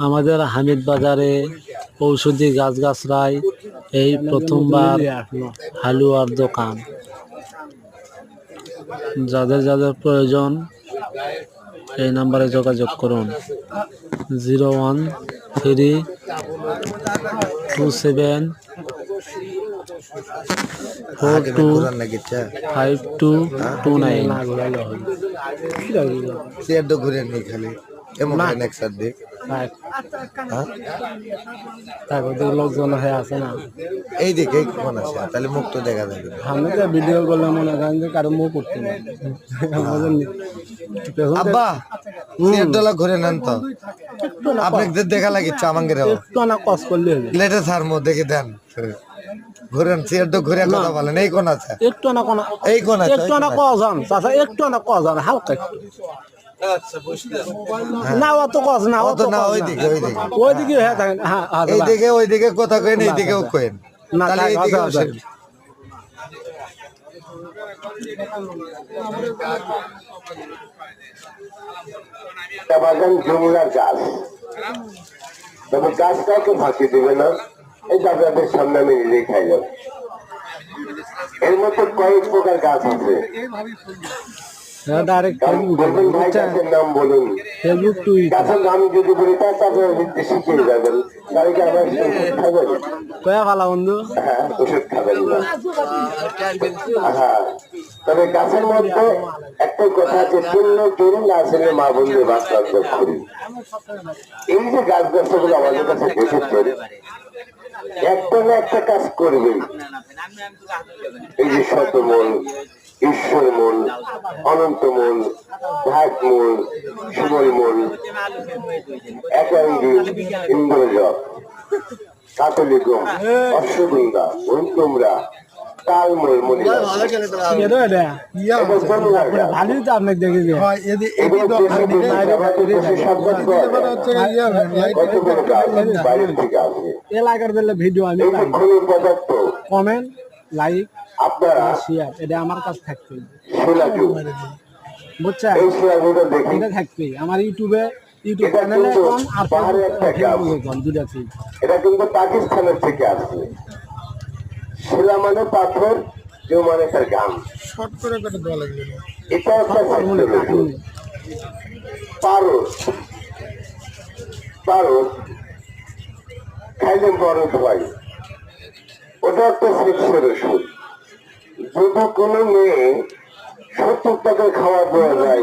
আমাদের হামিদ বাজারে ঔষধি গাছগাছরায় এই প্রথমবার হালুয়ার দোকান। যাদের যাদের প্রয়োজন এই নাম্বারে যোগাযোগ করুন 01342274229। লোকজন হয়ে আছে না এই দিকে কোন আছে তাহলে মুখ তো দেখা যাবে। আমি তো ভিডিও করলে মনে করেন যে কারো মুখ করতে না। আব্বা $1 ঘুরে নেন তো আপনাদের দেখা লাগিচ্ছে আমাকে একটু না কষ্ট করলে লেটে স্যার মো দেখে দেন ঘুরেন $1 ঘুরে কথা বলেন এই কোন আছে একটু না কোন এই কোন আছে একটু না কজন চাচা একটু না কজন হালকা একটু না অত কজ না অত না ওইদিকে হ্যাঁ থাকেন হ্যাঁ ওইদিকে কথা কইন এইদিকেও কইন না তাহলে এইদিকে বাগান জমিলার গাছ তবে গাছটাকে ফাঁকি দেবে না, এই আপনাদের সামনে আমি নিজেই খাইলাম। এর মধ্যে কয়েক প্রকার গাছ আছে। নাম বলুন, গাছের নাম যদি বলি তাহলে শিখিয়ে যাবেন। তাহলে কি আমার খাবেন? হ্যাঁ, ওষুধ খাবেন না। হ্যাঁ, তবে গাছের মধ্যে একটাই কথা আছে, পূর্ণ তরুণ গাছের মা বন্ধু বাস্তব করি। এই যে গাছ গাছগুলো আমাদের কাছে দেখেছেন, একটা না একটা কাজ করবেন। এই যে শতমূল, ঈশ্বরমূল, অনন্তমূল, ভাগমূল, সুবলমূল, একাঙ্গী, ইন্দ্রজপ, কাতলিগম, অশ্বগন্ধা, তোমরা তালমূল, এলাকার ভিডিও আমি কমেন্ট লাইক আপনারা শেয়ার এটা আমার কাছে থাকবে বুঝছেন, এটা থাকবে আমার ইউটিউব চ্যানেলে আর দুটা আছে। এটা কিন্তু পাকিস্তানের থেকে আসছে। শিলা মানে পাথর, কেউ মানে তার গান। এটা একটা পারস খাইলে বড় ধোয়াই, ওটা একটা সেক্সের ওষুধ। যদি কোনো মেয়ে 70 টাকা খাওয়া দেওয়া যায়